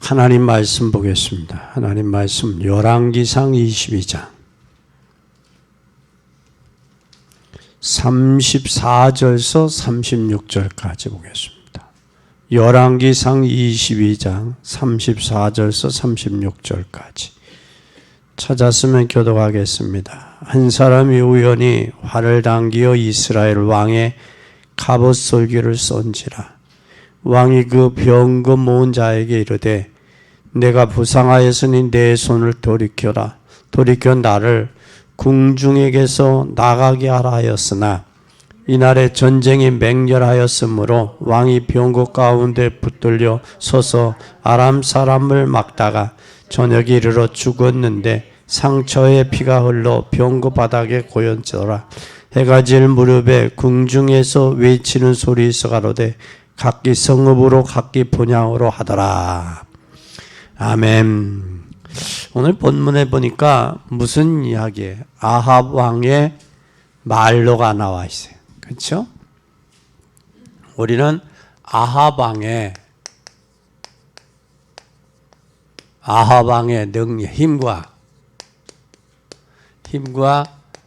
하나님 말씀 보겠습니다. 하나님 말씀 열왕기상 22장 34절서 36절까지 보겠습니다. 열왕기상 22장 34절서 36절까지 찾았으면 교독하겠습니다. 한 사람이 우연히 활을 당기어 이스라엘 왕의 갑옷솔기를 쏜지라. 왕이 그 병거 모은 자에게 이르되 내가 부상하였으니 내 손을 돌이켜 나를 궁중에게서 나가게 하라 하였으나 이날에 전쟁이 맹렬하였으므로 왕이 병거 가운데 붙들려 서서 아람 사람을 막다가 저녁에 이르러 죽었는데 상처에 피가 흘러 병거 바닥에 고였더라. 해가 질 무렵에 궁중에서 외치는 소리 있어 가로되 각기 성읍으로 각기 분향으로 하더라. 아멘. 오늘 본문에 보니까 무슨 이야기예요? 아합 왕의 말로가 나와 있어요. 그렇죠? 우리는 아합 왕의 능력, 힘과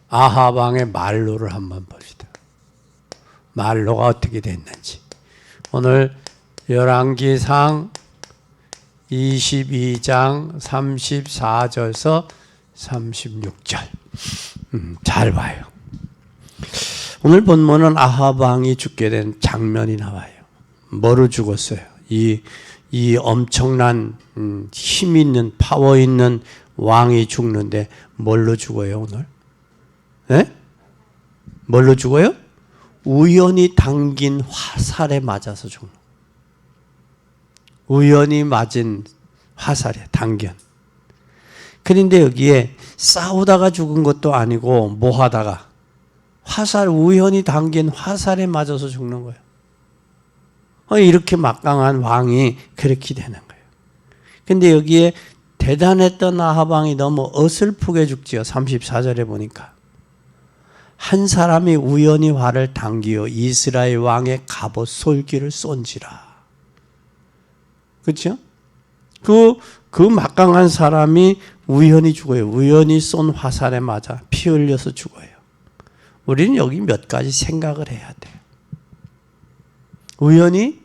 아합 왕의 말로를 한번 봅시다. 말로가 어떻게 됐는지. 오늘 열왕기상 22장 34절서 36절 잘 봐요. 오늘 본문은 아합 왕이 죽게 된 장면이 나와요. 뭐로 죽었어요? 이 엄청난 힘 있는 파워 있는 왕이 죽는데 뭘로 죽어요 오늘? 네? 뭘로 죽어요? 우연히 당긴 화살에 맞아서 죽는. 우연히 맞은 화살에 당견. 그런데 여기에 싸우다가 죽은 것도 아니고 뭐 하다가 우연히 당긴 화살에 맞아서 죽는 거예요. 이렇게 막강한 왕이 그렇게 되는 거예요. 근데 여기에 대단했던 아합 왕이 너무 어설프게 죽지요. 34절에 보니까. 한 사람이 우연히 활을 당기어 이스라엘 왕의 갑옷 솔기를 쏜지라. 그렇죠? 그 막강한 사람이 우연히 죽어요. 우연히 쏜 화살에 맞아 피 흘려서 죽어요. 우리는 여기 몇 가지 생각을 해야 돼요. 우연히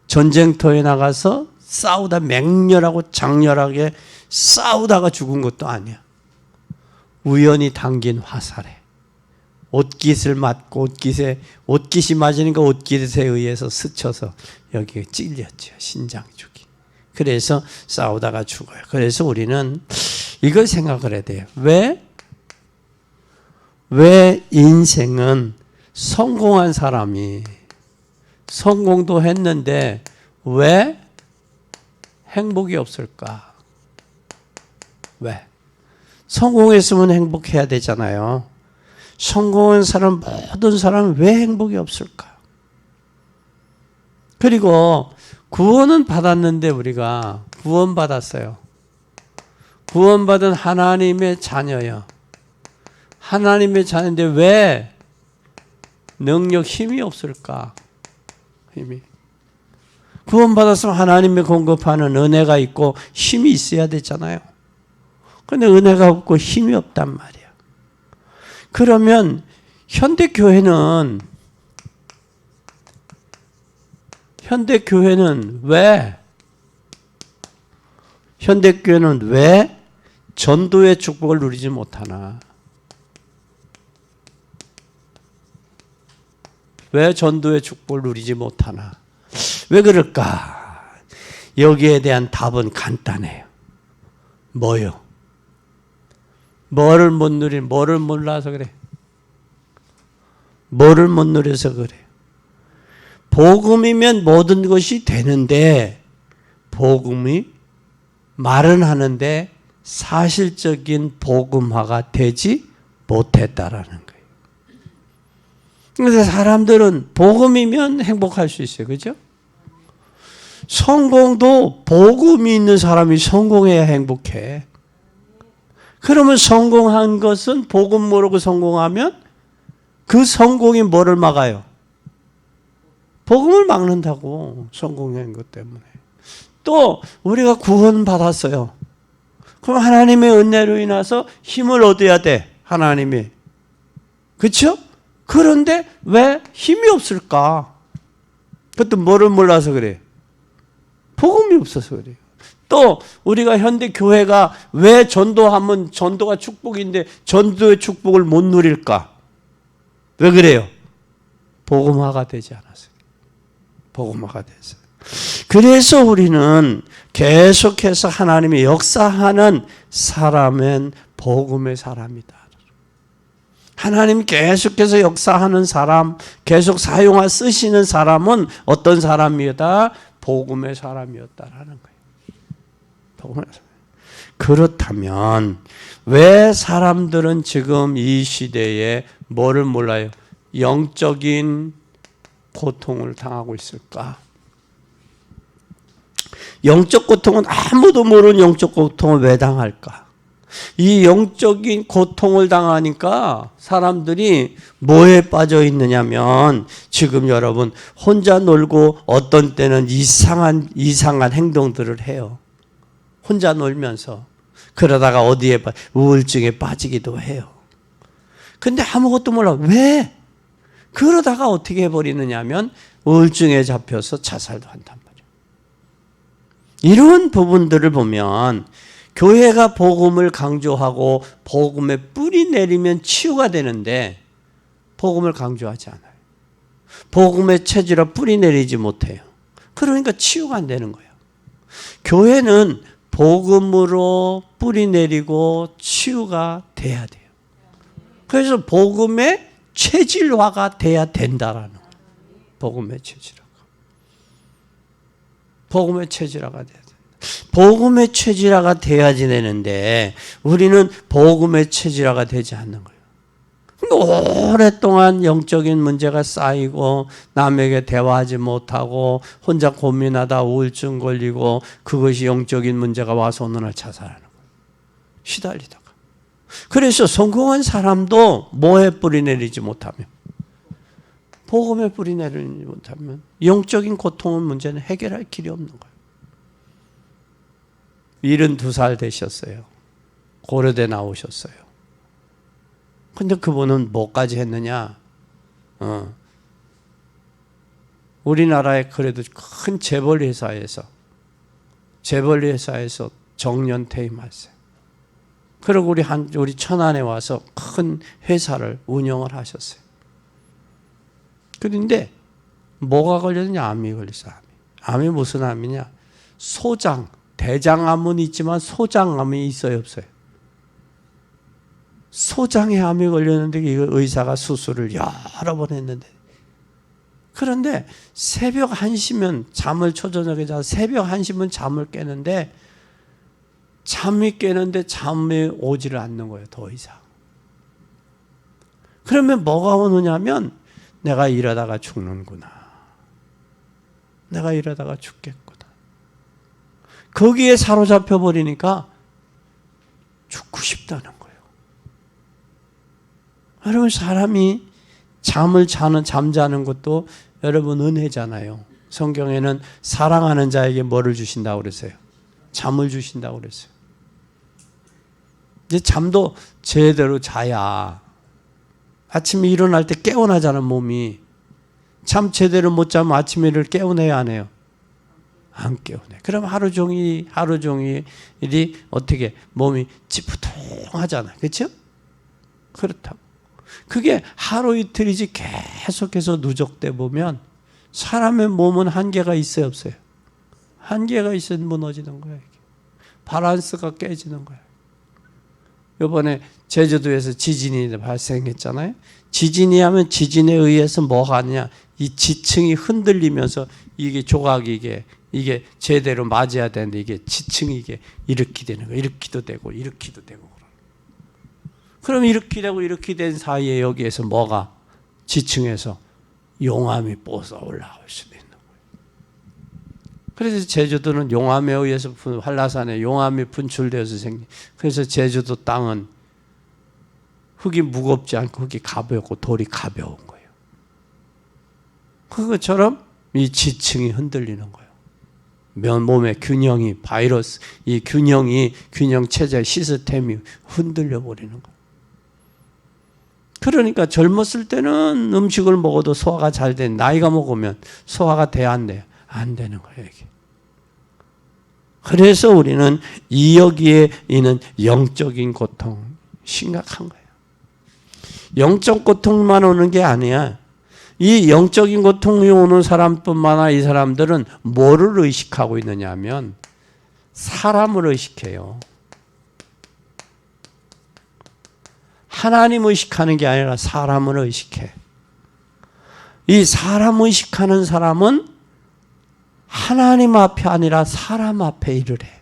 전쟁터에 나가서 싸우다 맹렬하고 장렬하게 싸우다가 죽은 것도 아니야. 우연히 당긴 화살에 옷깃을 맞고 옷깃이 맞으니까 옷깃에 의해서 스쳐서 여기에 찔렸죠. 신장 쪽이. 그래서 싸우다가 죽어요. 그래서 우리는 이걸 생각을 해야 돼요. 왜 인생은 성공한 사람이 성공도 했는데 왜 행복이 없을까? 왜? 성공했으면 행복해야 되잖아요. 성공한 사람, 모든 사람은 왜 행복이 없을까? 그리고 구원은 받았는데 우리가 구원받았어요. 구원받은 하나님의 자녀요. 하나님의 자녀인데 왜 능력, 힘이 없을까? 힘이. 구원받았으면 하나님의 공급하는 은혜가 있고 힘이 있어야 되잖아요. 그런데 은혜가 없고 힘이 없단 말이야. 그러면 현대교회는 왜 전도의 축복을 누리지 못하나? 왜 전도의 축복을 누리지 못하나? 왜 그럴까? 여기에 대한 답은 간단해요. 뭐요? 뭐를 몰라서 그래? 뭐를 못 누려서 그래? 복음이면 모든 것이 되는데 복음이 말은 하는데 사실적인 복음화가 되지 못했다라는 거예요. 그래서 사람들은 복음이면 행복할 수 있어요. 그죠? 성공도 복음이 있는 사람이 성공해야 행복해. 그러면 성공한 것은 복음 모르고 성공하면 그 성공이 뭐를 막아요? 복음을 막는다고. 성공한 것 때문에. 또 우리가 구원받았어요. 그럼 하나님의 은혜로 인해서 힘을 얻어야 돼. 하나님이. 그렇죠? 그런데 왜 힘이 없을까? 그것도 뭐를 몰라서 그래. 복음이 없어서 그래요. 또 우리가 현대 교회가 왜 전도하면 전도가 축복인데 전도의 축복을 못 누릴까? 왜 그래요? 복음화가 되지 않았어요. 복음화가 됐어요. 그래서 우리는 계속해서 하나님이 역사하는 사람은 복음의 사람이다. 하나님 계속해서 역사하는 사람, 계속 쓰시는 사람은 어떤 사람이었다? 복음의 사람이었다라는 거예요. 복음의 사람. 그렇다면 왜 사람들은 지금 이 시대에 뭐를 몰라요? 영적인 고통을 당하고 있을까? 영적 고통은 아무도 모르는 영적 고통을 왜 당할까? 이 영적인 고통을 당하니까 사람들이 뭐에 빠져 있느냐면 지금 여러분 혼자 놀고 어떤 때는 이상한 행동들을 해요. 혼자 놀면서 그러다가 어디에 우울증에 빠지기도 해요. 근데 아무것도 몰라. 왜? 그러다가 어떻게 해버리느냐 하면 우울증에 잡혀서 자살도 한단 말이에요. 이런 부분들을 보면 교회가 복음을 강조하고 복음에 뿌리 내리면 치유가 되는데 복음을 강조하지 않아요. 복음의 체질로 뿌리 내리지 못해요. 그러니까 치유가 안 되는 거예요. 교회는 복음으로 뿌리 내리고 치유가 돼야 돼요. 그래서 복음의 체질화가 돼야 된다라는 거예요. 복음의 체질화가. 복음의 체질화가 돼야 돼요. 복음의 체질화가 돼야지 되는데 우리는 복음의 체질화가 되지 않는 거예요. 오랫동안 영적인 문제가 쌓이고 남에게 대화하지 못하고 혼자 고민하다 우울증 걸리고 그것이 영적인 문제가 와서 어느 날 자살하는 거예요. 시달리다가. 그래서 성공한 사람도 뭐에 뿌리 내리지 못하면 복음에 뿌리 내리지 못하면 영적인 고통의 문제는 해결할 길이 없는 거예요. 72살 되셨어요. 고려대 나오셨어요. 근데 그분은 뭐까지 했느냐? 우리나라에 그래도 큰 재벌 회사에서 정년 퇴임하셨어요. 그리고 우리 천안에 와서 큰 회사를 운영을 하셨어요. 그런데 뭐가 걸렸냐? 암이 걸렸어요. 암이 무슨 암이냐? 대장암은 있지만 소장암이 있어요, 없어요? 소장의 암이 걸렸는데 이거 의사가 수술을 여러 번 했는데 그런데 새벽 1시면 잠을 초저녁에 자서 새벽 1시면 잠을 깨는데 잠이 오지를 않는 거예요, 더 이상. 그러면 뭐가 오느냐면 내가 이러다가 죽는구나. 내가 이러다가 죽겠구나. 거기에 사로잡혀 버리니까 죽고 싶다는 거예요. 여러분 사람이 잠자는 것도 여러분 은혜잖아요. 성경에는 사랑하는 자에게 뭐를 주신다고 그랬어요? 잠을 주신다고 그랬어요. 이제 잠도 제대로 자야 아침에 일어날 때 깨어나잖아 몸이. 잠 제대로 못 자면 아침에를 깨어내야 안 해요? 안 깨우네. 그럼 하루 종일이 어떻게 몸이 찌뿌둥하잖아요. 그렇죠? 그렇다고. 그게 하루 이틀이지 계속해서 누적돼 보면 사람의 몸은 한계가 있어요, 없어요? 한계가 있어야 무너지는 거예요. 밸런스가 깨지는 거예요. 이번에 제주도에서 지진이 발생했잖아요. 지진이 하면 지진에 의해서 뭐가 하느냐? 이 지층이 흔들리면서 이게 조각이 이게 제대로 맞아야 되는데 이게 지층이 이렇게 되는 거예요. 이렇게도 되고 이렇게도 되고. 그럼 이렇게 되고 이렇게 된 사이에 여기에서 뭐가 지층에서 용암이 뽀서 올라올 수도 있는 거예요. 그래서 제주도는 용암에 의해서 한라산에 용암이 분출되어서 생긴. 그래서 제주도 땅은 흙이 무겁지 않고 흙이 가볍고 돌이 가벼운 거예요. 그것처럼 이 지층이 흔들리는 거예요. 몸의 균형이 바이러스, 이 균형 체제 시스템이 흔들려 버리는 거예요. 그러니까 젊었을 때는 음식을 먹어도 소화가 잘 돼. 나이가 먹으면 소화가 돼야 안 돼요? 안 되는 거예요, 이게. 그래서 우리는 여기에 있는 영적인 고통, 심각한 거예요. 영적 고통만 오는 게 아니야. 이 영적인 고통이 오는 사람뿐만 아니라 이 사람들은 뭐를 의식하고 있느냐 하면 사람을 의식해요. 하나님 의식하는 게 아니라 사람을 의식해. 이 사람 의식하는 사람은 하나님 앞에 아니라 사람 앞에 일을 해.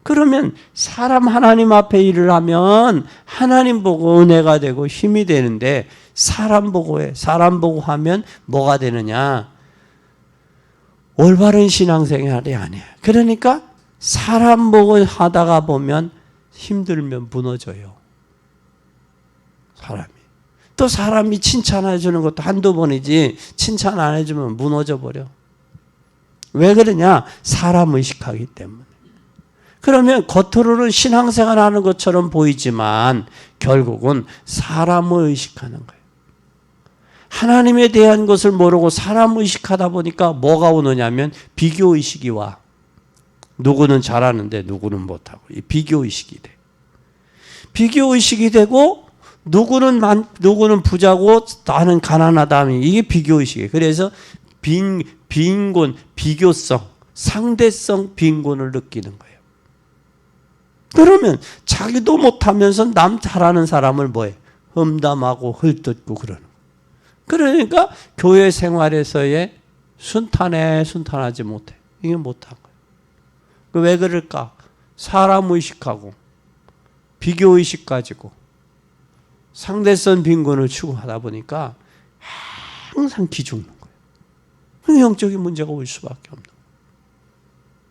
그러면 사람 하나님 앞에 일을 하면 하나님 보고 은혜가 되고 힘이 되는데 사람 보고 해. 사람 보고 하면 뭐가 되느냐? 올바른 신앙생활이 아니야. 그러니까 사람 보고 하다가 보면 힘들면 무너져요. 사람이. 또 사람이 칭찬해 주는 것도 한두 번이지 칭찬 안 해주면 무너져 버려. 왜 그러냐? 사람 의식하기 때문에. 그러면 겉으로는 신앙생활 하는 것처럼 보이지만 결국은 사람을 의식하는 거예요. 하나님에 대한 것을 모르고 사람 의식하다 보니까 뭐가 오느냐면 비교의식이 와. 누구는 잘하는데 누구는 못하고. 이 비교의식이 돼. 비교의식이 되고 누구는 부자고 나는 가난하다. 이게 비교의식이에요. 그래서 빈곤, 비교성, 상대성 빈곤을 느끼는 거예요. 그러면 자기도 못하면서 남 잘하는 사람을 뭐해? 험담하고 헐뜯고 그러는 거예요. 그러니까 교회 생활에서의 순탄하지 못해. 이게 못한 거예요. 왜 그럴까? 사람 의식하고 비교의식 가지고 상대성 빈곤을 추구하다 보니까 항상 기죽는 거예요. 영적인 문제가 올 수밖에 없는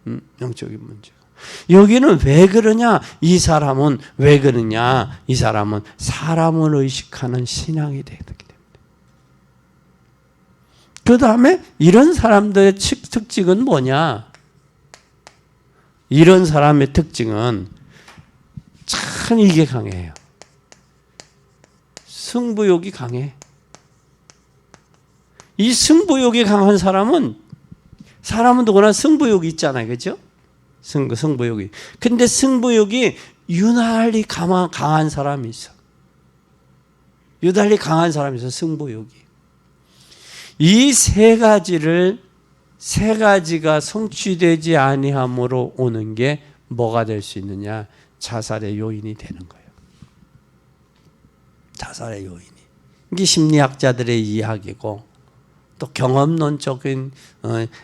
거예요. 영적인 문제가. 여기는 왜 그러냐? 이 사람은 왜 그러냐? 이 사람은 사람을 의식하는 신앙이 되기 때문에. 그 다음에 이런 사람들의 특징은 뭐냐? 이런 사람의 특징은 참 이게 강해요. 승부욕이 강해. 이 승부욕이 강한 사람은 누구나 승부욕이 있잖아요. 그렇죠? 승부욕이. 근데 승부욕이 유난히 강한 사람이 있어. 유달리 강한 사람이 있어. 승부욕이. 이 세 가지가 성취되지 아니함으로 오는 게 뭐가 될 수 있느냐? 자살의 요인이 되는 거예요. 자살의 요인이. 이게 심리학자들의 이야기고 또 경험론적인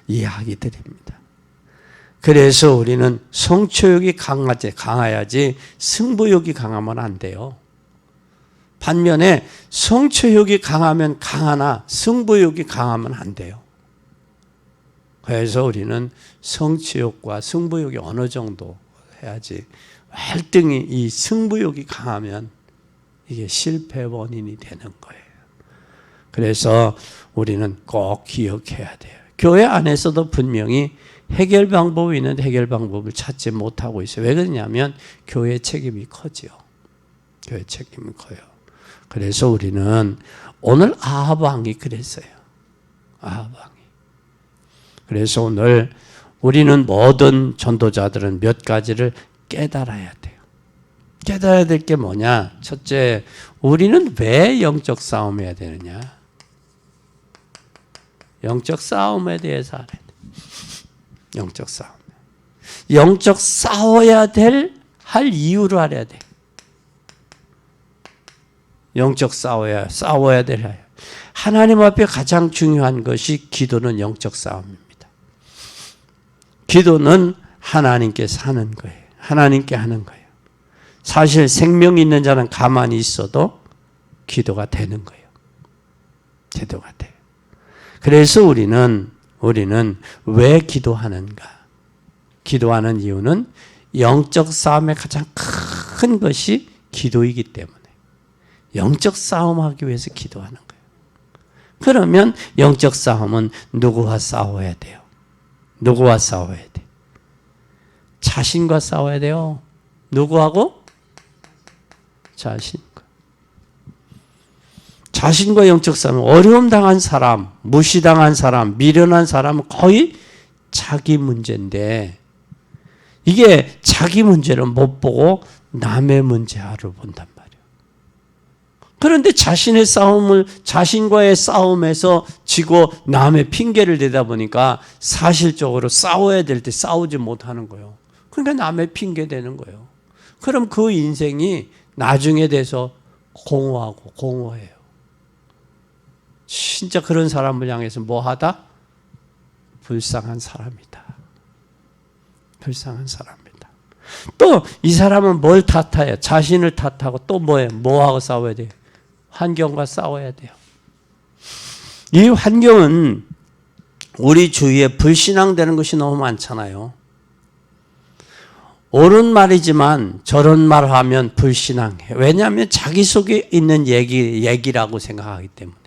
이야기들입니다. 그래서 우리는 성취욕이 강해야지 승부욕이 강하면 안 돼요. 반면에 성취욕이 강하면 강하나 승부욕이 강하면 안 돼요. 그래서 우리는 성취욕과 승부욕이 어느 정도 해야지 활등이 이 승부욕이 강하면 이게 실패 원인이 되는 거예요. 그래서 우리는 꼭 기억해야 돼요. 교회 안에서도 분명히 해결 방법이 있는데 해결 방법을 찾지 못하고 있어요. 왜 그러냐면 교회 책임이 커지요. 교회 책임이 커요. 그래서 우리는 오늘 아하방이 그랬어요. 아하방이. 그래서 오늘 우리는 모든 전도자들은 몇 가지를 깨달아야 돼요. 깨달아야 될 게 뭐냐? 첫째, 우리는 왜 영적 싸움해야 되느냐? 영적 싸움에 대해서 알아야 돼. 영적 싸움. 영적 싸워야 할 이유를 알아야 돼. 영적 싸워야 될. 하나님 앞에 가장 중요한 것이 기도는 영적 싸움입니다. 기도는 하나님께 사는 거예요. 하나님께 하는 거예요. 사실 생명이 있는 자는 가만히 있어도 기도가 되는 거예요. 기도가 돼요. 그래서 우리는 왜 기도하는가? 기도하는 이유는 영적 싸움의 가장 큰 것이 기도이기 때문에 영적 싸움하기 위해서 기도하는 거예요. 그러면 영적 싸움은 누구와 싸워야 돼요? 누구와 싸워야 돼? 자신과 싸워야 돼요. 누구하고? 자신과. 자신과 영적 싸움. 어려움 당한 사람, 무시당한 사람, 미련한 사람은 거의 자기 문제인데, 이게 자기 문제를 못 보고 남의 문제를 본단 말이에요. 그런데 자신과의 싸움에서 지고 남의 핑계를 대다 보니까 사실적으로 싸워야 될 때 싸우지 못하는 거예요. 그러니까 남의 핑계 대는 거예요. 그럼 그 인생이 나중에 돼서 공허해요. 진짜 그런 사람을 향해서 뭐 하다? 불쌍한 사람이다. 불쌍한 사람이다. 또 이 사람은 뭘 탓해요? 자신을 탓하고 또 뭐예요? 뭐하고 싸워야 돼요? 환경과 싸워야 돼요. 이 환경은 우리 주위에 불신앙되는 것이 너무 많잖아요. 옳은 말이지만 저런 말 하면 불신앙해. 왜냐하면 자기 속에 있는 얘기라고 생각하기 때문에.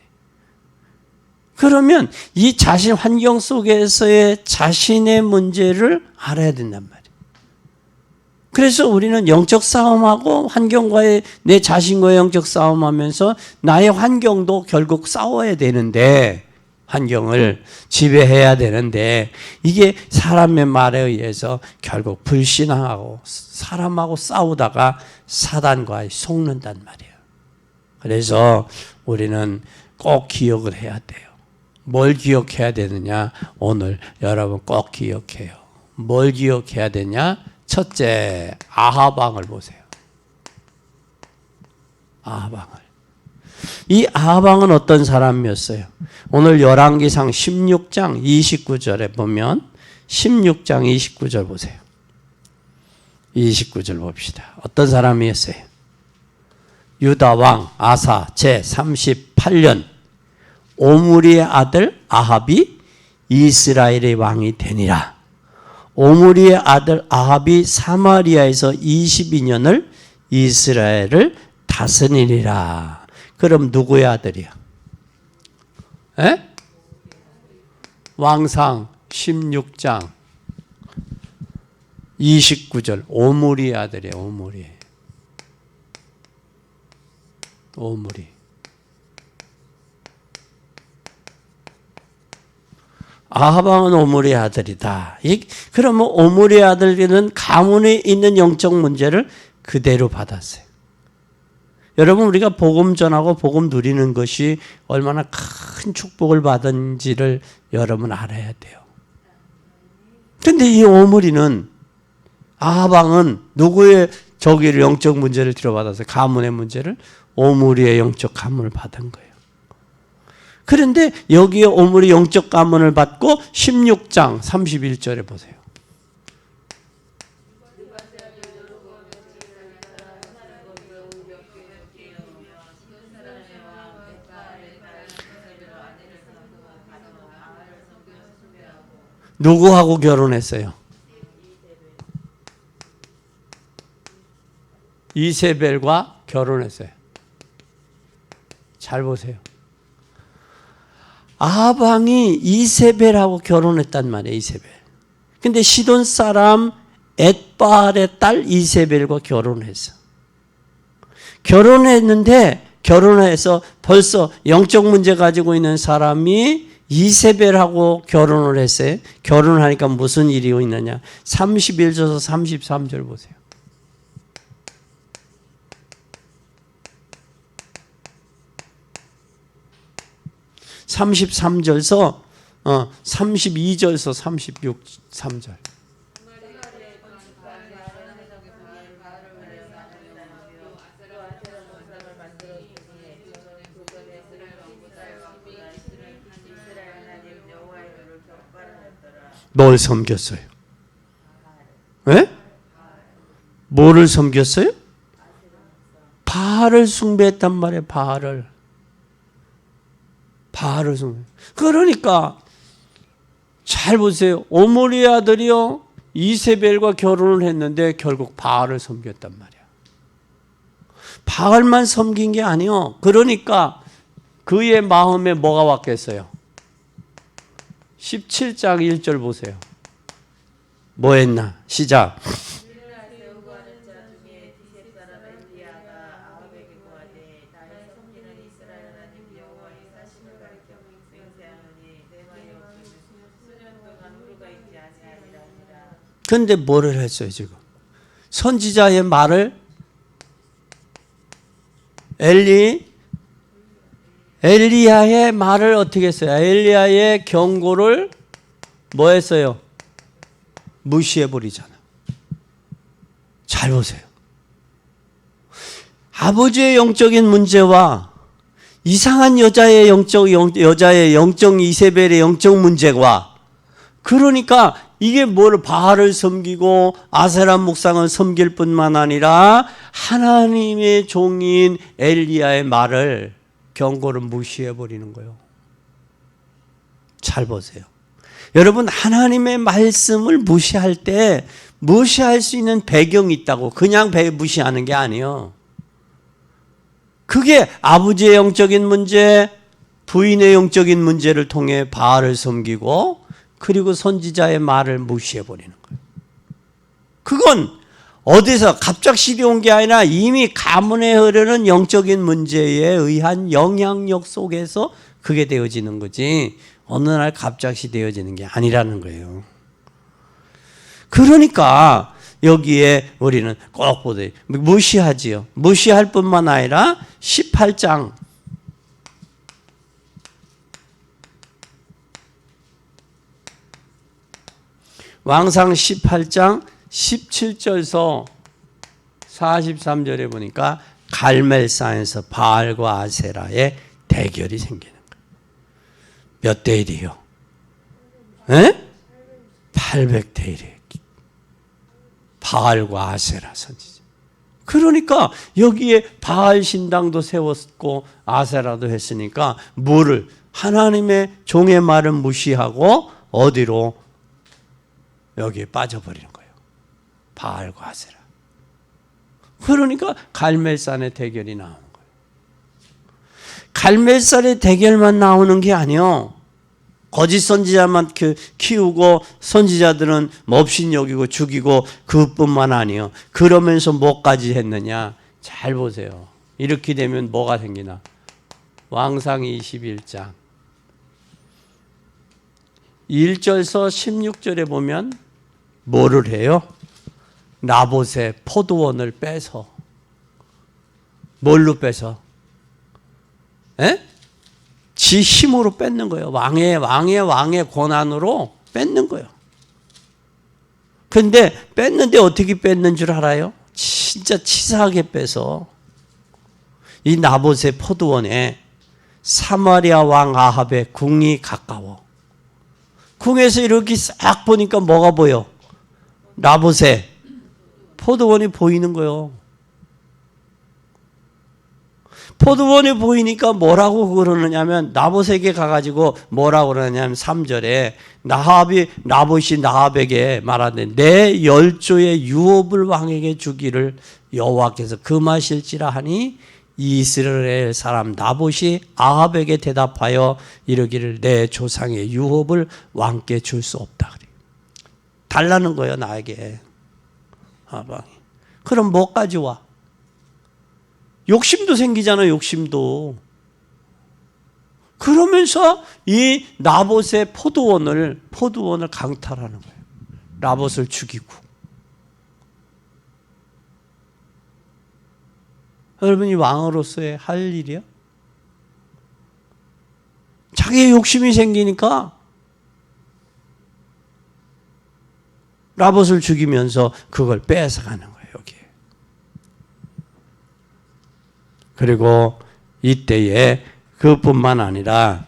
그러면 이 자신 환경 속에서의 자신의 문제를 알아야 된단 말이에요. 그래서 우리는 영적 싸움하고 환경과의 내 자신과의 영적 싸움하면서 나의 환경도 결국 싸워야 되는데, 환경을 지배해야 되는데, 이게 사람의 말에 의해서 결국 불신앙하고 사람하고 싸우다가 사단과 속는단 말이에요. 그래서 우리는 꼭 기억을 해야 돼요. 뭘 기억해야 되느냐? 오늘 여러분 꼭 기억해요. 뭘 기억해야 되냐? 첫째, 아합 왕을 보세요. 아합 왕을. 이 아합 왕은 어떤 사람이었어요? 오늘 열왕기상 16장 29절에 보면 16장 29절 보세요. 29절 봅시다. 어떤 사람이었어요? 유다 왕 아사 제 38년 오므리의 아들 아합이 이스라엘의 왕이 되니라. 오므리의 아들 아합이 사마리아에서 22년을 이스라엘을 다스리리라. 그럼 누구의 아들이야? 에? 왕상 16장 29절 오므리의 아들이에요. 오므리. 아합 왕은 오므리의 아들이다. 그러면 오므리의 아들은 가문에 있는 영적 문제를 그대로 받았어요. 여러분, 우리가 복음 전하고 복음 누리는 것이 얼마나 큰 축복을 받은지를 여러분 알아야 돼요. 그런데 이 오므리는, 아합 왕은 누구의 저기를 영적 문제를 들어받아서 가문의 문제를? 오므리의 영적 가문을 받은 거예요. 그런데 여기에 오므리 영적 가문을 받고 16장 31절에 보세요. 누구하고 결혼했어요? 이세벨과 결혼했어요. 잘 보세요. 아합 왕이 이세벨하고 결혼했단 말이에요. 이세벨. 근데 시돈 사람 엣바알의 딸 이세벨과 결혼했어. 결혼했는데 결혼해서 벌써 영적 문제 가지고 있는 사람이 이세벨하고 결혼을 했어요. 결혼하니까 무슨 일이 있느냐? 31절에서 33절 보세요. 33절에서 32절에서 3절. 뭘 섬겼어요? 네? 뭐를 섬겼어요? 바알을 숭배했단 말이에요. 바알을 숭배. 그러니까 잘 보세요. 오므리의 아들이요 이세벨과 결혼을 했는데 결국 바알을 섬겼단 말이야. 바알만 섬긴 게 아니요. 그러니까 그의 마음에 뭐가 왔겠어요? 17장 1절 보세요. 뭐 했나? 시작. 근데 뭐를 했어요 지금? 선지자의 말을 엘리야의 말을 어떻게 했어요? 엘리야의 경고를 뭐 했어요? 무시해버리잖아. 잘 보세요. 아버지의 영적인 문제와 이상한 여자의 영적 이세벨의 영적 문제와, 그러니까 이게 뭘 바알을 섬기고 아세라 목상을 섬길 뿐만 아니라 하나님의 종인 엘리야의 말을, 경고를 무시해버리는 거예요. 잘 보세요. 여러분, 하나님의 말씀을 무시할 때 무시할 수 있는 배경이 있다고. 그냥 무시하는 게 아니에요. 그게 아버지의 영적인 문제, 부인의 영적인 문제를 통해 바알을 섬기고, 그리고 선지자의 말을 무시해버리는 거예요. 그건 어디서 갑작스레 온 게 아니라 이미 가문에 흐르는 영적인 문제에 의한 영향력 속에서 그게 되어지는 거지, 어느 날 갑자기 되어지는 게 아니라는 거예요. 그러니까 여기에 우리는 꼭 보세요. 무시하지요. 무시할 뿐만 아니라 18장 왕상 18장 17절에서 43절에 보니까 갈멜산에서 바알과 아세라의 대결이 생기는 거예요. 몇 대 1이요? 800대 1이에요. 바알과 아세라 선지자. 그러니까 여기에 바알 신당도 세웠고 아세라도 했으니까 뭐를? 하나님의 종의 말을 무시하고 어디로? 여기에 빠져버리는 거예요. 바알과 아세라. 그러니까 갈멜산의 대결이 나오는 거예요. 갈멜산의 대결만 나오는 게 아니요. 거짓 선지자만 키우고 선지자들은 몹신 여기고 죽이고, 그뿐만 아니요. 그러면서 뭐까지 했느냐? 잘 보세요. 이렇게 되면 뭐가 생기나? 왕상 21장 1절에서 16절에 보면 뭐를 해요? 나봇의 포도원을 빼서. 뭘로 빼서? 지 힘으로 뺏는 거예요. 왕의 권한으로 뺏는 거예요. 근데 뺐는데 어떻게 뺐는 줄 알아요? 진짜 치사하게 빼서 이 나봇의 포도원에 사마리아 왕 아합의 궁이 가까워. 궁에서 이렇게 싹 보니까 뭐가 보여? 나봇의 포도원이 보이는 거예요. 포도원이 보이니까 뭐라고 그러느냐면, 나봇에게 가가지고 뭐라고 그러냐면 3절에 나봇이 나합에게 말하는데, 내 열조의 유업을 왕에게 주기를 여호와께서 금하실지라 하니, 이스라엘 사람 나봇이 아합에게 대답하여 이르기를, 내 조상의 유업을 왕께 줄 수 없다. 달라는 거예요, 나에게. 아합이. 그럼 뭐까지 와? 욕심도 생기잖아요, 욕심도. 그러면서 이 나봇의 포도원을 강탈하는 거예요. 나봇을 죽이고. 여러분이 왕으로서의 할 일이요? 자기의 욕심이 생기니까 나봇을 죽이면서 그걸 뺏어가는 거예요, 여기. 그리고 이때에 그뿐만 아니라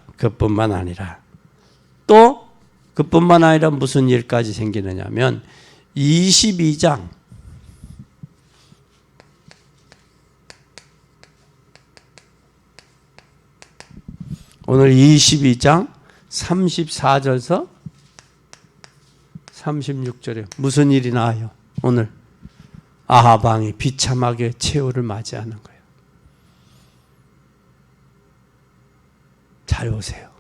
또 그뿐만 아니라 무슨 일까지 생기느냐면 22장 오늘 22장 34절에서 36절에 무슨 일이 나와요? 오늘 아합 왕이 비참하게 최후를 맞이하는 거예요. 잘 보세요.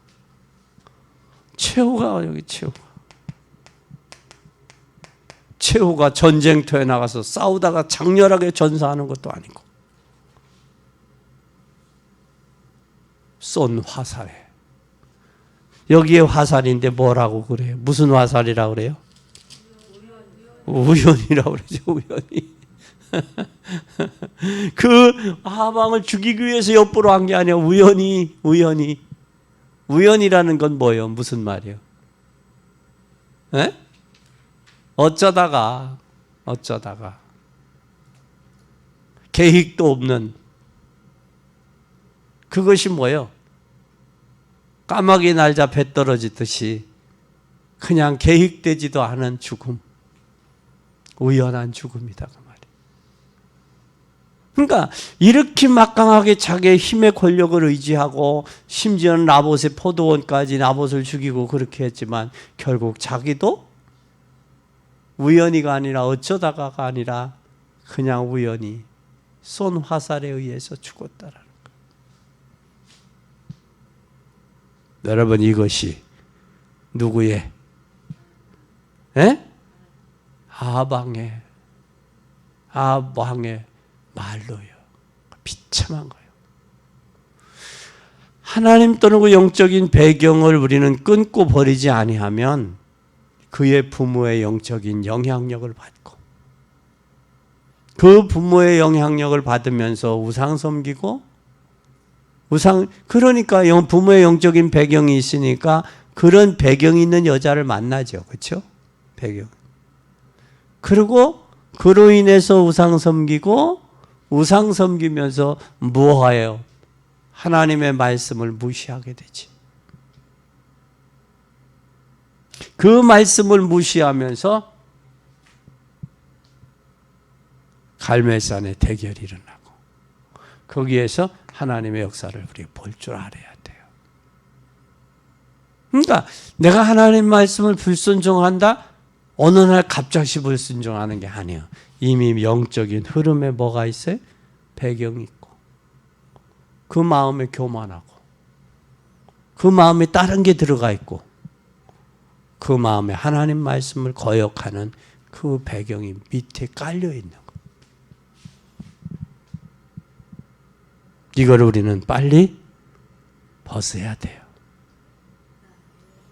최후가 여기 최후가. 최후가 전쟁터에 나가서 싸우다가 장렬하게 전사하는 것도 아니고 쏜 화살에. 여기에 화살인데 뭐라고 그래요? 무슨 화살이라고 그래요? 우연이라고 그러죠. 우연히. 그 하방을 죽이기 위해서 엿보러 한 게 아니야. 우연히. 우연이라는 건 뭐예요? 무슨 말이에요? 에? 어쩌다가 계획도 없는 그것이 뭐예요? 까마귀 날자 배 떨어지듯이 그냥 계획되지도 않은 죽음, 우연한 죽음이다 그 말이에요. 그러니까 이렇게 막강하게 자기의 힘의 권력을 의지하고 심지어는 나봇의 포도원까지 나봇을 죽이고 그렇게 했지만 결국 자기도 우연히가 아니라 어쩌다가가 아니라 그냥 우연히 쏜 화살에 의해서 죽었다라는 거예요. 여러분 이것이 누구의? 아방의 말로요. 비참한 거예요. 하나님 또는 그 영적인 배경을 우리는 끊고 버리지 아니하면 그의 부모의 영적인 영향력을 받고 그 부모의 영향력을 받으면서 우상 섬기고 그러니까 부모의 영적인 배경이 있으니까 그런 배경이 있는 여자를 만나죠. 그렇죠? 배경. 그리고 그로 인해서 우상 섬기고 우상 섬기면서 뭐해요? 하나님의 말씀을 무시하게 되지. 그 말씀을 무시하면서 갈멜산의 대결이 일어나고 거기에서 하나님의 역사를 우리가 볼 줄 알아야 돼요. 그러니까 내가 하나님 말씀을 불순종한다? 어느 날 갑자기 불순종하는 게 아니에요. 이미 영적인 흐름에 뭐가 있어요? 배경이 있고 그 마음에 교만하고 그 마음에 다른 게 들어가 있고 그 마음에 하나님 말씀을 거역하는 그 배경이 밑에 깔려 있는 거예요. 이걸 우리는 빨리 벗어야 돼요.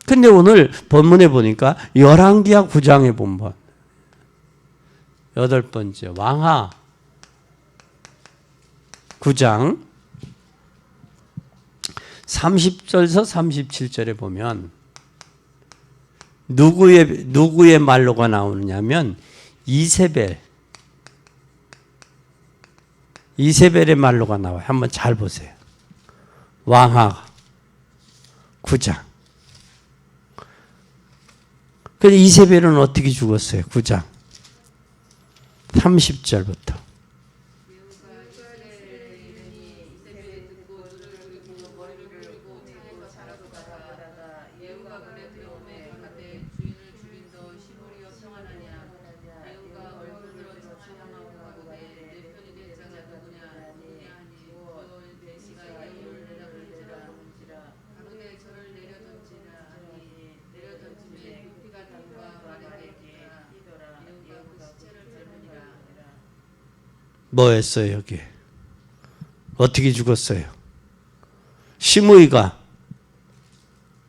근데 오늘 본문에 보니까 열왕기하 9장에 보면 8번째 왕하 9장 30절에서 37절에 보면 누구의 말로가 나오느냐면 이세벨의 말로가 나와요. 한번 잘 보세요. 왕하 9장. 근데 이세벨은 어떻게 죽었어요? 9장 30절부터. 뭐 했어요, 여기? 어떻게 죽었어요? 시므이가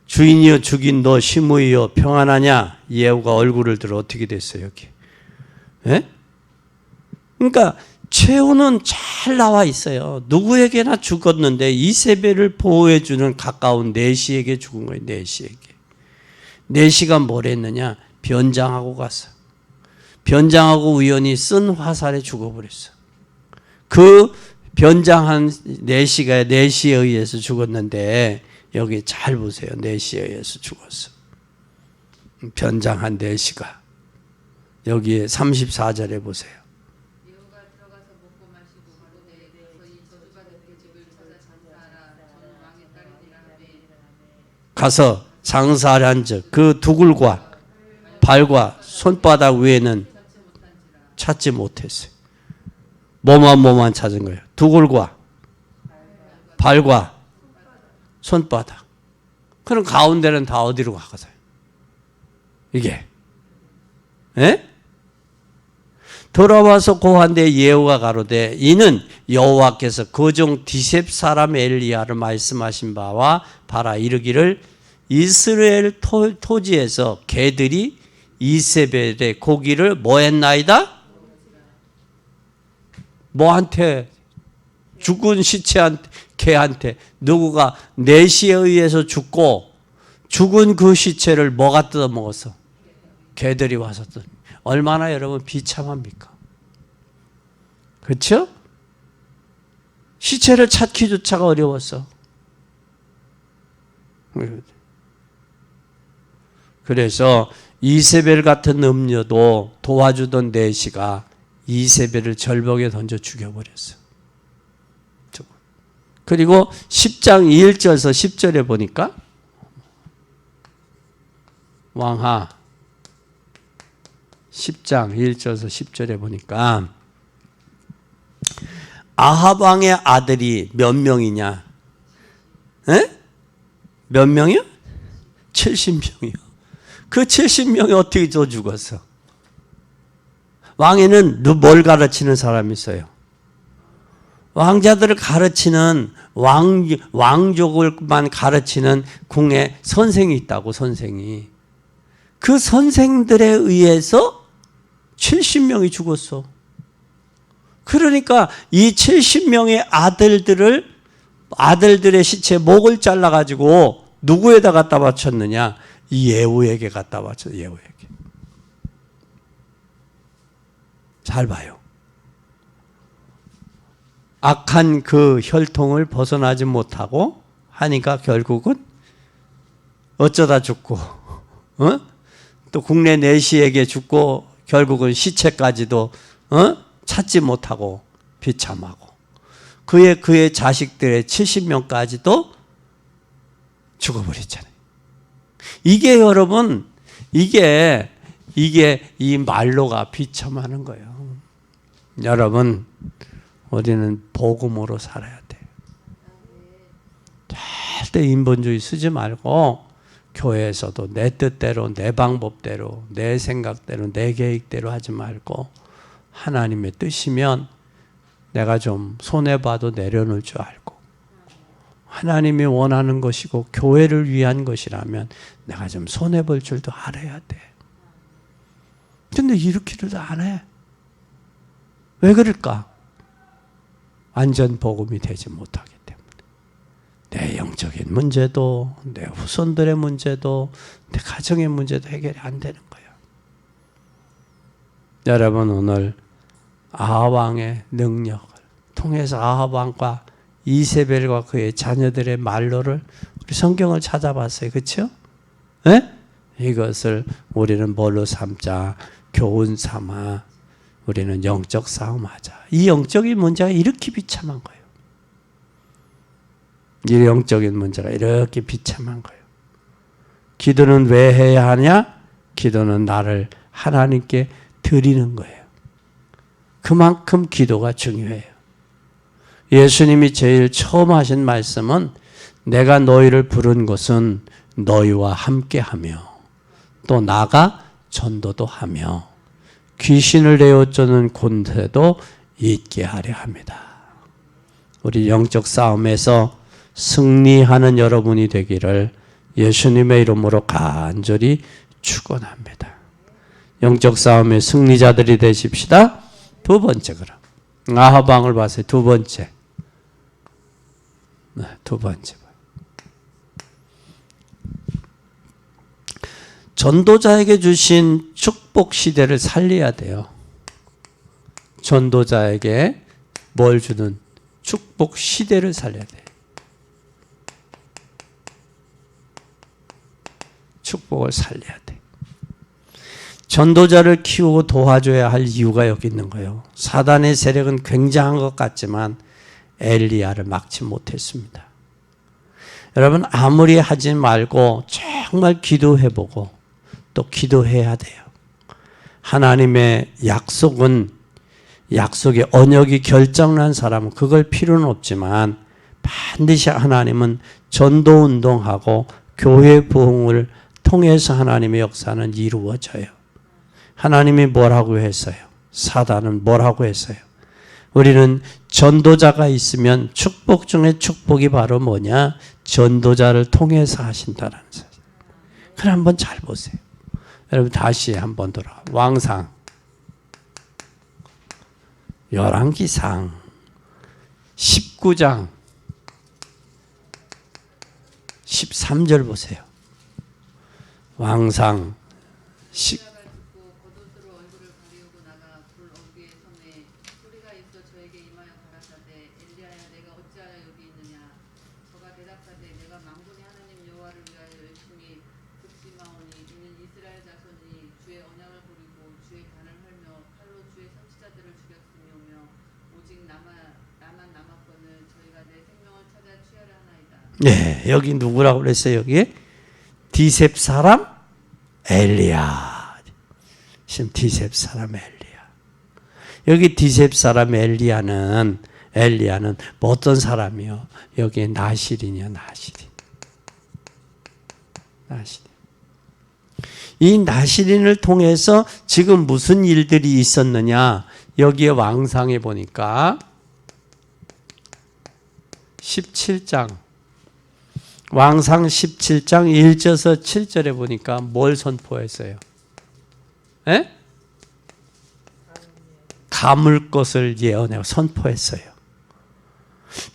주인이여 죽인 너 시므이여 평안하냐? 예후가 얼굴을 들어 어떻게 됐어요, 여기? 예? 그러니까 최후는 잘 나와 있어요. 누구에게나 죽었는데 이세벨을 보호해주는 가까운 내시에게 죽은 거예요, 내시에게. 내시가 뭘 했느냐? 변장하고 갔어. 변장하고 우연히 쓴 화살에 죽어버렸어. 그 변장한 내시에 의해서 죽었는데 여기 잘 보세요. 내시에 의해서 죽었어. 변장한 내시가 여기에 34절에 보세요. 가서 장사한 즉 그 두굴과 발과 손바닥 위에는 찾지 못했어요. 뭐만 찾은 거예요? 두굴과 발과 손바닥. 그럼 가운데는 다 어디로 가겠어요? 이게. 예? 돌아와서 고한데 예후가 가로되 이는 여호와께서 그 종 디셉 사람 엘리야를 말씀하신 바와 바라 이르기를 이스라엘 토지에서 개들이 이세벨의 고기를 뭐 했나이다? 뭐한테? 죽은 시체한테, 개한테. 누구가 내시에 의해서 죽고 죽은 그 시체를 뭐가 뜯어먹었어? 개들이 와서 뜯어. 얼마나 여러분 비참합니까? 그렇죠? 시체를 찾기조차가 어려웠어. 그래서 이세벨 같은 음녀도 도와주던 내시가 이세벨을 절벽에 던져 죽여버렸어. 그리고 10장 1절에서 10절에 보니까 왕하 10장 1절에서 10절에 보니까 아합 왕의 아들이 몇 명이냐? 에? 몇 명이요? 70명이요. 그 70명이 어떻게 또 죽었어? 왕에는 뭘 가르치는 사람이 있어요? 왕자들을 가르치는 왕족을만 가르치는 궁에 선생이 있다고. 선생이. 그 선생들에 의해서 70명이 죽었어. 그러니까 이 70명의 아들들의 시체 목을 잘라가지고 누구에다 갖다 바쳤느냐? 이 예후에게 갖다 바쳤어. 예후에게. 잘 봐요. 악한 그 혈통을 벗어나지 못하고 하니까 결국은 어쩌다 죽고, 또 국내 내시에게 죽고 결국은 시체까지도 찾지 못하고 비참하고 그의 자식들의 70명까지도 죽어버렸잖아요. 이게 여러분, 이게 이 말로가 비참하는 거예요. 여러분, 우리는 복음으로 살아야 돼. 절대 인본주의 쓰지 말고 교회에서도 내 뜻대로, 내 방법대로, 내 생각대로, 내 계획대로 하지 말고 하나님의 뜻이면 내가 좀 손해봐도 내려놓을 줄 알고 하나님이 원하는 것이고 교회를 위한 것이라면 내가 좀 손해볼 줄도 알아야 돼. 근데 이렇게도 안 해. 왜 그럴까? 완전 복음이 되지 못하기 때문에. 내 영적인 문제도, 내 후손들의 문제도, 내 가정의 문제도 해결이 안 되는 거예요. 여러분, 오늘 아합 왕의 능력을 통해서 아합 왕과 이세벨과 그의 자녀들의 말로를 우리 성경을 찾아봤어요. 그렇죠? 네? 이것을 우리는 뭘로 삼자? 교훈 삼아 우리는 영적 싸움하자. 이 영적인 문제가 이렇게 비참한 거예요. 이 영적인 문제가 이렇게 비참한 거예요. 기도는 왜 해야 하냐? 기도는 나를 하나님께 드리는 거예요. 그만큼 기도가 중요해요. 예수님이 제일 처음 하신 말씀은 내가 너희를 부른 것은 너희와 함께하며 또 나가 전도도 하며 귀신을 내어쫓는 곳에도 있게 하려 합니다. 우리 영적 싸움에서 승리하는 여러분이 되기를 예수님의 이름으로 간절히 축원합니다. 영적 싸움의 승리자들이 되십시다. 두 번째 그럼 아합 왕을 봤어요. 두 번째. 두 번째. 전도자에게 주신 축복 시대를 살려야 돼요. 전도자에게 뭘 주는 축복 시대를 살려야 돼요. 축복을 살려야 돼. 전도자를 키우고 도와줘야 할 이유가 여기 있는 거예요. 사단의 세력은 굉장한 것 같지만 엘리야를 막지 못했습니다. 여러분, 아무리 하지 말고 정말 기도해보고 또 기도해야 돼요. 하나님의 약속의 언약이 결정난 사람은 그걸 필요는 없지만 반드시 하나님은 전도운동하고 교회 부흥을 통해서 하나님의 역사는 이루어져요. 하나님이 뭐라고 했어요? 사단은 뭐라고 했어요? 우리는 전도자가 있으면 축복 중에 축복이 바로 뭐냐? 전도자를 통해서 하신다는 사실. 그럼 한번 잘 보세요. 여러분 다시 한번 돌아. 왕상 열왕기상 19장 13절 보세요. 왕상 네, 여기 누구라고 그랬어요? 여기 디셉 사람 엘리야. 지금 디셉 사람 엘리야. 여기 디셉 사람 엘리야는 뭐 어떤 사람이요? 여기 나실이냐 나실인. 이 나실인을 통해서 지금 무슨 일들이 있었느냐? 여기에 왕상에 보니까 17장 왕상 17장 1절에서 7절에 보니까 뭘 선포했어요? 에? 가물 것을 예언하고 선포했어요.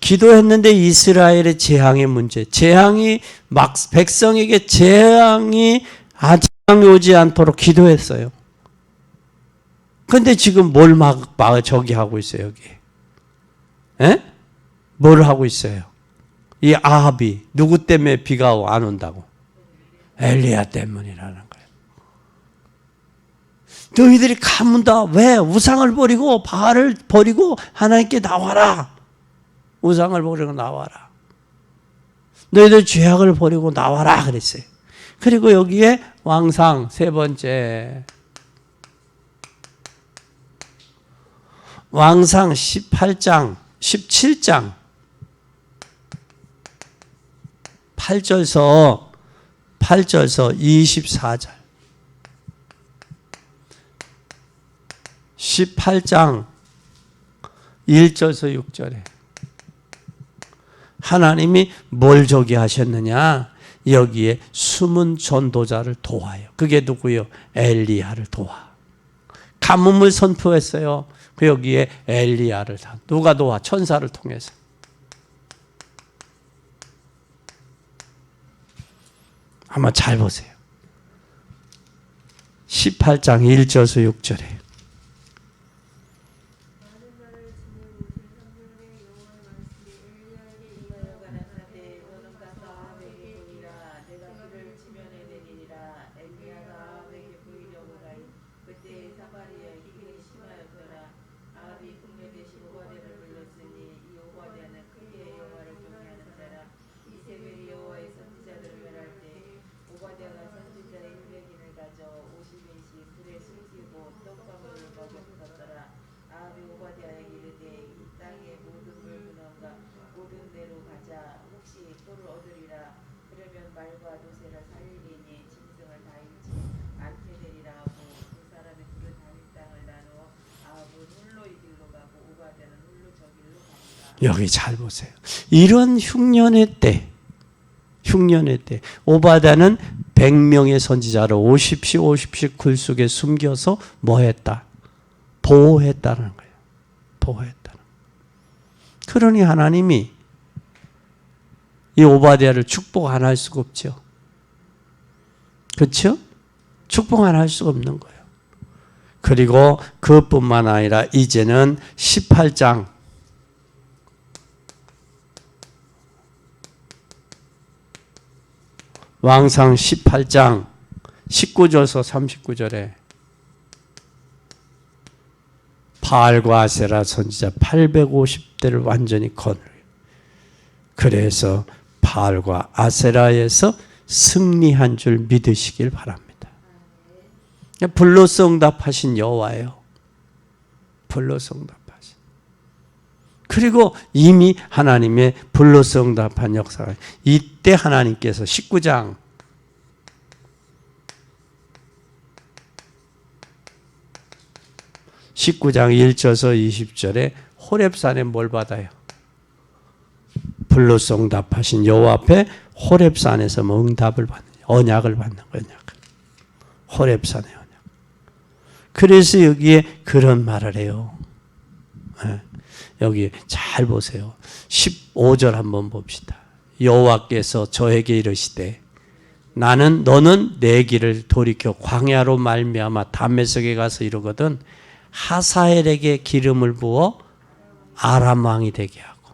기도했는데 이스라엘의 재앙의 문제, 재앙이 막 백성에게 재앙이 오지 않도록 기도했어요. 근데 지금 뭘 저기 하고 있어요, 여기? 에? 뭘 하고 있어요? 이 아합이 누구 때문에 비가 안 온다고? 엘리야 때문이라는 거예요. 너희들이 가문다. 왜? 우상을 버리고 바알을 버리고 하나님께 나와라. 우상을 버리고 나와라. 너희들 죄악을 버리고 나와라 그랬어요. 그리고 여기에 왕상 세 번째 왕상 18장 17장 8절서 24절 18장 1절서 6절에 하나님이 뭘 저기 하셨느냐? 여기에 숨은 전도자를 도와요. 그게 누구요? 엘리야를 도와. 가뭄을 선포했어요. 그 여기에 엘리야를 누가 도와? 천사를 통해서. 한번 잘 보세요. 18장 1절에서 6절에 여기 잘 보세요. 이런 흉년의 때 오바댜는 100명의 선지자를 50씩 굴 속에 숨겨서 뭐 했다? 보호했다는 거예요. 보호했다는. 그러니 하나님이 이 오바댜를 축복 안 할 수가 없죠. 그렇죠? 축복 안 할 수가 없는 거예요. 그리고 그뿐만 아니라 이제는 18장 왕상 18장 19절에서 39절에 바알과 아세라 선지자 850대를 완전히 거느려요. 그래서 바알과 아세라에서 승리한 줄 믿으시길 바랍니다. 불로서 응답하신 여호와예요. 불로서 응답하신. 그리고 이미 하나님의 불로서 응답한 역사가 이때 하나님께서 19장 19장 1절에서 20절에 호렙산에 뭘 받아요? 불로송답하신 여호와 앞에 호렙산에서 응답을 받는, 언약을 받는 거예요. 호렙산의 언약. 그래서 여기에 그런 말을 해요. 여기 잘 보세요. 15절 한번 봅시다. 여호와께서 저에게 이르시되 너는 내 길을 돌이켜 광야로 말미암아 다메섹에 가서 이르거든 하사엘에게 기름을 부어 아람 왕이 되게 하고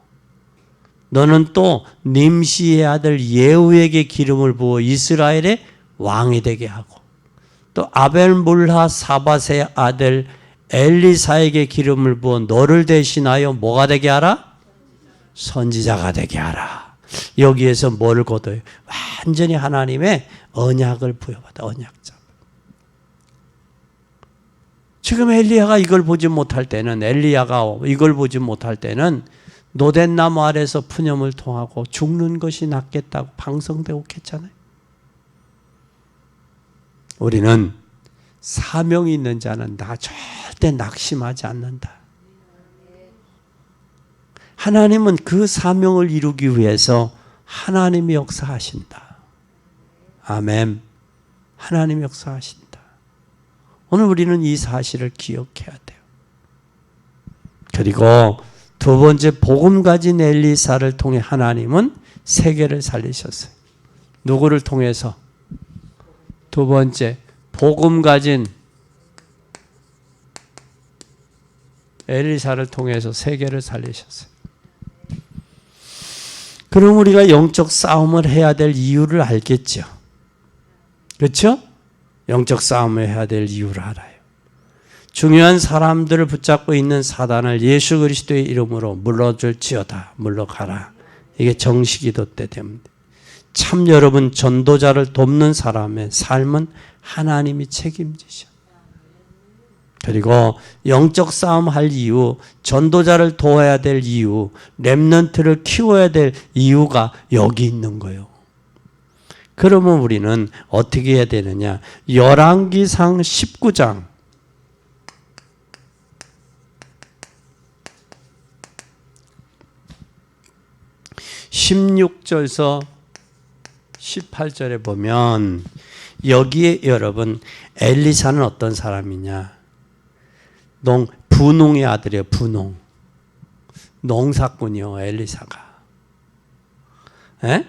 너는 또 님시의 아들 예후에게 기름을 부어 이스라엘의 왕이 되게 하고 또 아벨물하 사밧의 아들 엘리사에게 기름을 부어 너를 대신하여 뭐가 되게 하라? 선지자가 되게 하라. 여기에서 뭘 거둬요? 완전히 하나님의 언약을 부여받아. 언약자. 지금 엘리야가 이걸 보지 못할 때는 노된 나무 아래서 푸념을 통하고 죽는 것이 낫겠다고 방성되고 했잖아요. 우리는 사명이 있는 자는 절대 낙심하지 않는다. 하나님은 그 사명을 이루기 위해서 하나님이 역사하신다. 아멘. 하나님이 역사하신다. 오늘 우리는 이 사실을 기억해야 돼요. 그리고 두 번째, 복음 가진 엘리사를 통해 하나님은 세계를 살리셨어요. 누구를 통해서? 두 번째, 복음 가진 엘리사를 통해서 세계를 살리셨어요. 그럼 우리가 영적 싸움을 해야 될 이유를 알겠죠. 그렇죠? 영적 싸움을 해야 될 이유를 알아요. 중요한 사람들을 붙잡고 있는 사단을 예수 그리스도의 이름으로 물러줄지어다. 물러가라. 이게 정식기도 때 됩니다. 참 여러분, 전도자를 돕는 사람의 삶은 하나님이 책임지셔. 그리고 영적 싸움 할 이유, 전도자를 도와야 될 이유, 렘넌트를 키워야 될 이유가 여기 있는 거예요. 그러면 우리는 어떻게 해야 되느냐? 열왕기상 19장 16절에서 18절에 보면 여기에 여러분 엘리사는 어떤 사람이냐? 분홍의 아들이에요. 분홍. 농사꾼이요. 엘리사가. 에?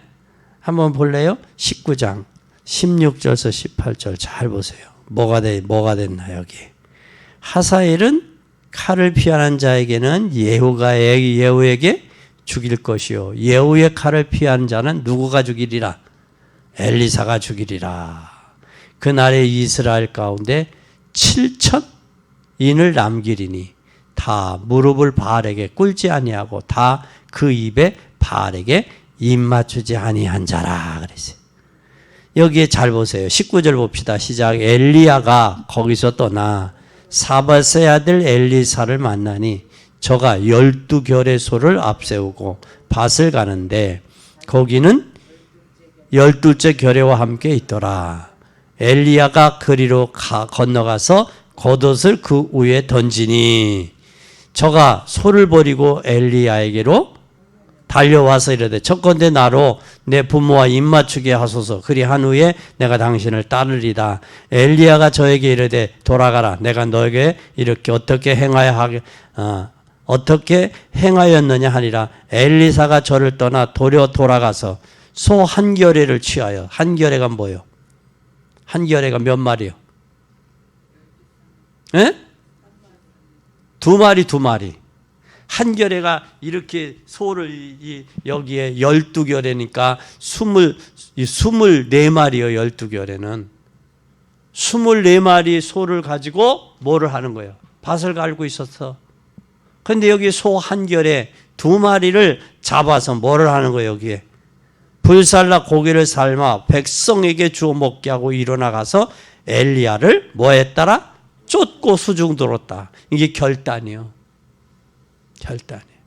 한번 볼래요? 19장 16절에서 18절 잘 보세요. 뭐가 됐나 여기. 하사엘은 칼을 피하는 자에게는 예후에게 죽일 것이요. 예후의 칼을 피하는 자는 누구가 죽이리라? 엘리사가 죽이리라. 그날에 이스라엘 가운데 7,000인을 남기리니 다 무릎을 바알에게 꿇지 아니하고 다 그 입에 바알에게 입 맞추지 아니한 자라 그랬어요. 여기에 잘 보세요. 19절 봅시다. 시작. 엘리야가 거기서 떠나 사밧의 아들 엘리사를 만나니 저가 12결의 소를 앞세우고 밭을 가는데 거기는 12째 결의와 함께 있더라. 엘리야가 그리로 건너가서 겉옷을 그 위에 던지니 저가 소를 버리고 엘리야에게로 달려와서 이르되 첫건대 나로 내 부모와 입맞추게 하소서. 그리한 후에 내가 당신을 따르리다. 엘리야가 저에게 이르되 돌아가라. 내가 너에게 이렇게 어떻게 행하였느냐 하니라. 엘리사가 저를 떠나 돌아가서 소 한 겨레를 취하여. 한 겨레가 뭐예요? 한 겨레가 몇 마리요? 에? 두 마리. 한 겨레가 이렇게 소를 여기에 12겨레니까 24마리요. 12겨레는 24마리 소를 가지고 뭐를 하는 거예요? 밭을 갈고 있었어. 근데 여기 소 한 겨레 2마리를 잡아서 뭐를 하는 거예요? 여기에 불살라 고기를 삶아 백성에게 주어 먹게 하고 일어나가서 엘리야를 뭐 했더라? 쫓고 수중 들었다. 이게 결단이요. 결단이에요.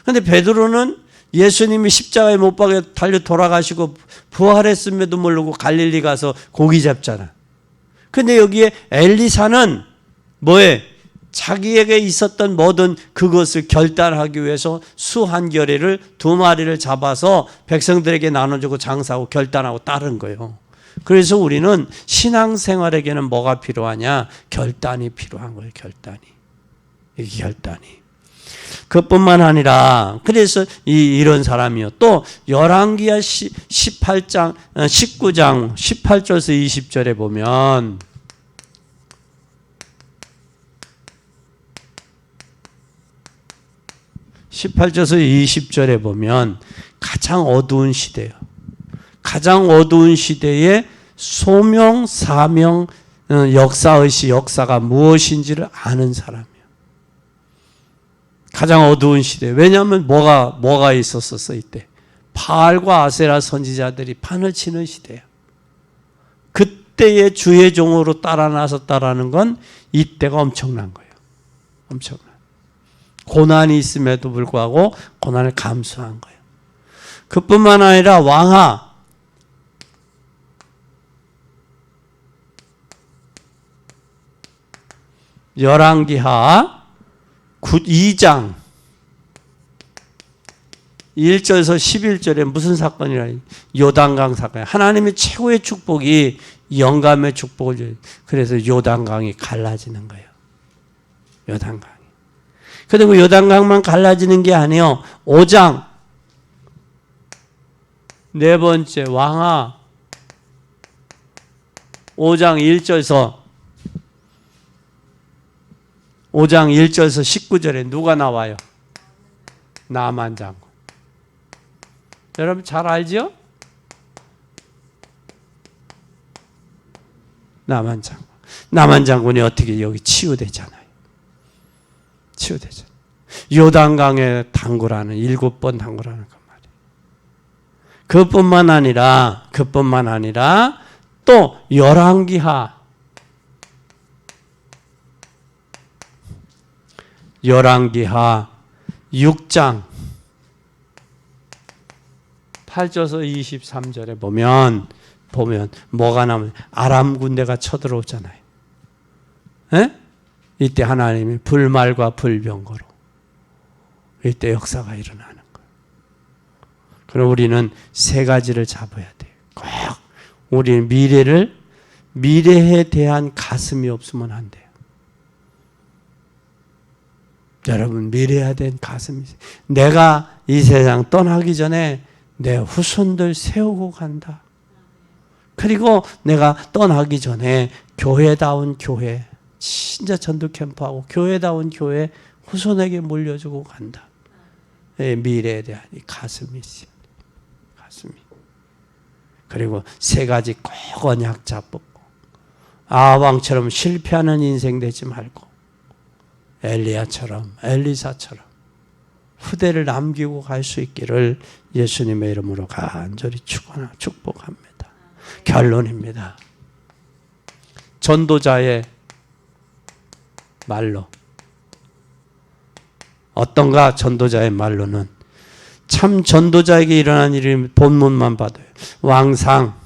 그런데 베드로는 예수님이 십자가에 못 박혀 달려 돌아가시고 부활했음에도 모르고 갈릴리 가서 고기 잡잖아. 근데 여기에 엘리사는 뭐해? 자기에게 있었던 모든 그것을 결단하기 위해서 수 한 겨레를 2마리를 잡아서 백성들에게 나눠주고 장사하고 결단하고 따른 거예요. 그래서 우리는 신앙생활에게는 뭐가 필요하냐? 결단이 필요한 거예요. 결단이. 이 결단이. 그뿐만 아니라 그래서 이런 사람이요. 또 열왕기하 18장 19장 18절에서 20절에 보면 가장 어두운 시대예요. 가장 어두운 시대에 소명, 사명, 역사의식, 역사가 무엇인지를 아는 사람이에요. 가장 어두운 시대. 왜냐하면 뭐가 있었었어 이때. 바알과 아세라 선지자들이 판을 치는 시대야. 그때의 주의 종으로 따라 나섰다라는 건 이때가 엄청난 거예요. 엄청난. 고난이 있음에도 불구하고 고난을 감수한 거예요. 그뿐만 아니라 왕하. 열왕기하 2장 1절에서 11절에 무슨 사건이라 요단강 사건. 하나님의 최고의 축복이 영감의 축복을 줘요. 그래서 요단강이 갈라지는 거예요. 요단강이. 그리고 요단강만 갈라지는 게 아니에요. 5장 네 번째 왕하 5장 1절에서 19절에 누가 나와요? 나만 장군. 여러분 잘 알죠? 나만 장군. 나만 장군이 어떻게 여기 치유되잖아요. 치유되잖아요. 요단강에 담그라는 7번 담그라는 그 말이에요. 그뿐만 아니라 또 열왕기하 6장 8절에서 23절에 보면 뭐가 나오면 아람 군대가 쳐들어오잖아요. 에? 이때 하나님이 불말과 불병거로 이때 역사가 일어나는 거예요. 그럼 우리는 세 가지를 잡아야 돼요. 꼭 우리는 미래에 대한 가슴이 없으면 안 돼요. 여러분 미래에 대한 가슴이 내가 이 세상 떠나기 전에 내 후손들 세우고 간다. 그리고 내가 떠나기 전에 교회다운 교회 진짜 전도 캠프하고 교회다운 교회 후손에게 물려주고 간다. 미래에 대한 이 가슴이 있어요. 가슴이. 그리고 세 가지 꼭 언약 잡고 아왕처럼 실패하는 인생 되지 말고 엘리야처럼 엘리사처럼 후대를 남기고 갈 수 있기를 예수님의 이름으로 간절히 축복합니다. 결론입니다. 전도자의 말로 어떤가? 전도자의 말로는 참 전도자에게 일어난 일이 본문만 봐도요. 왕상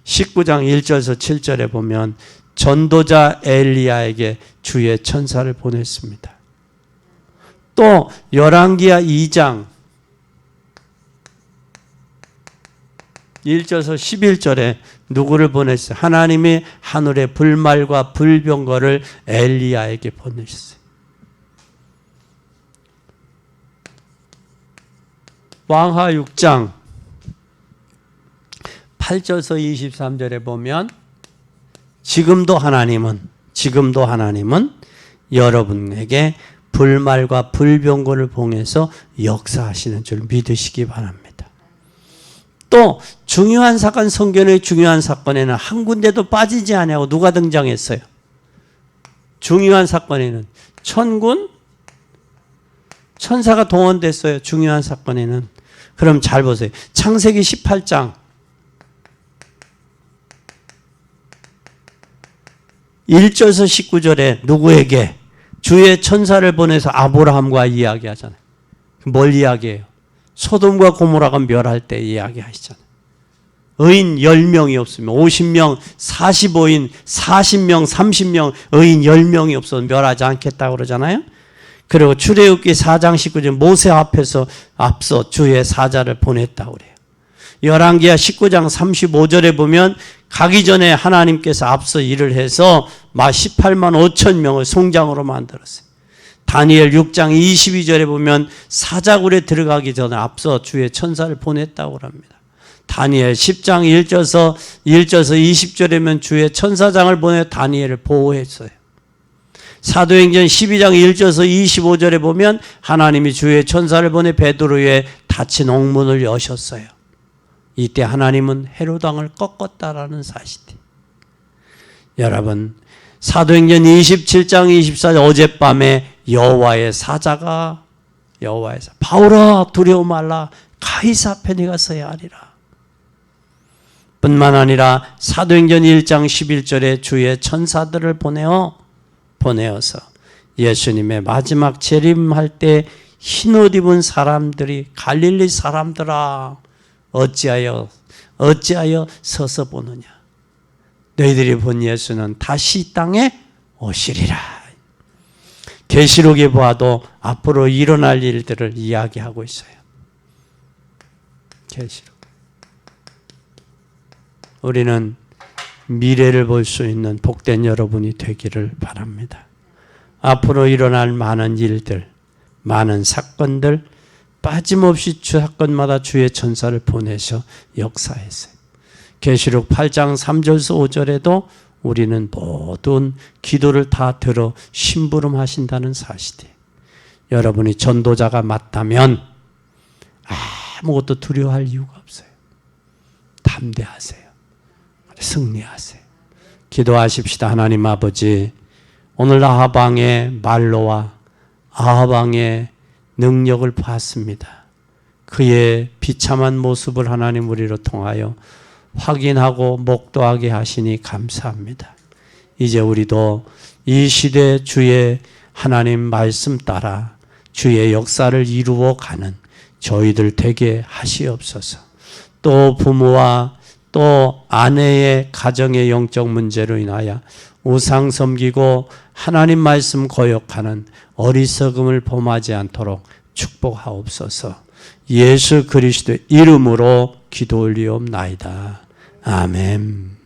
19장 1절에서 7절에 보면 전도자 엘리야에게 주의 천사를 보냈습니다. 또 열왕기하 2장 1절에서 11절에 누구를 보냈어요? 하나님이 하늘의 불말과 불병거를 엘리야에게 보내셨어요. 왕하 6장 8절에서 23절에 보면 지금도 하나님은 여러분에게 불말과 불병거를 봉해서 역사하시는 줄 믿으시기 바랍니다. 또 중요한 사건, 성경의 중요한 사건에는 한 군데도 빠지지 않냐고 누가 등장했어요? 중요한 사건에는 천군, 천사가 동원됐어요. 중요한 사건에는. 그럼 잘 보세요. 창세기 18장 1절에서 19절에 누구에게? 주의 천사를 보내서 아브라함과 이야기하잖아요. 뭘 이야기해요? 소돔과 고모라가 멸할 때 이야기하시잖아요. 의인 10명이 없으면 50명, 45인, 40명, 30명, 의인 10명이 없어서 멸하지 않겠다고 그러잖아요. 그리고 출애굽기 4장 19절 모세 앞에서 앞서 주의 사자를 보냈다고 그래요. 열왕기하 19장 35절에 보면 가기 전에 하나님께서 앞서 일을 해서 18만 5천 명을 송장으로 만들었어요. 다니엘 6장 22절에 보면 사자굴에 들어가기 전에 앞서 주의 천사를 보냈다고 합니다. 다니엘 10장 1절에서 20절에면 주의 천사장을 보내 다니엘을 보호했어요. 사도행전 12장 1절에서 25절에 보면 하나님이 주의 천사를 보내 베드로의 닫힌 옥문을 여셨어요. 이때 하나님은 헤롯 왕을 꺾었다라는 사실이. 여러분, 사도행전 27장 24절 어젯밤에 여호와의 사자가 바울아 두려워 말라 가이사 편에 가서야 하리라. 뿐만 아니라 사도행전 1장 11절에 주의 천사들을 보내어서 예수님의 마지막 재림할 때 흰옷 입은 사람들이 갈릴리 사람들아 어찌하여 서서 보느냐. 너희들이 본 예수는 다시 이 땅에 오시리라. 계시록에 보아도 앞으로 일어날 일들을 이야기하고 있어요. 계시록. 우리는 미래를 볼 수 있는 복된 여러분이 되기를 바랍니다. 앞으로 일어날 많은 일들, 많은 사건들, 빠짐없이 사건마다 주의 천사를 보내셔 역사했어요. 계시록 8장 3절에서 5절에도 우리는 모든 기도를 다 들어 심부름하신다는 사실이에요. 여러분이 전도자가 맞다면 아무것도 두려워할 이유가 없어요. 담대하세요. 승리하세요. 기도하십시다. 하나님 아버지, 오늘 아합 왕의 말로와 아합 왕의 능력을 봤습니다. 그의 비참한 모습을 하나님 우리로 통하여 확인하고 목도하게 하시니 감사합니다. 이제 우리도 이 시대 주의 하나님 말씀 따라 주의 역사를 이루어 가는 저희들 되게 하시옵소서. 또 부모와 또 아내의 가정의 영적 문제로 인하여 우상 섬기고 하나님 말씀 거역하는 어리석음을 범하지 않도록 축복하옵소서. 예수 그리스도의 이름으로 기도 올리옵나이다. 아멘.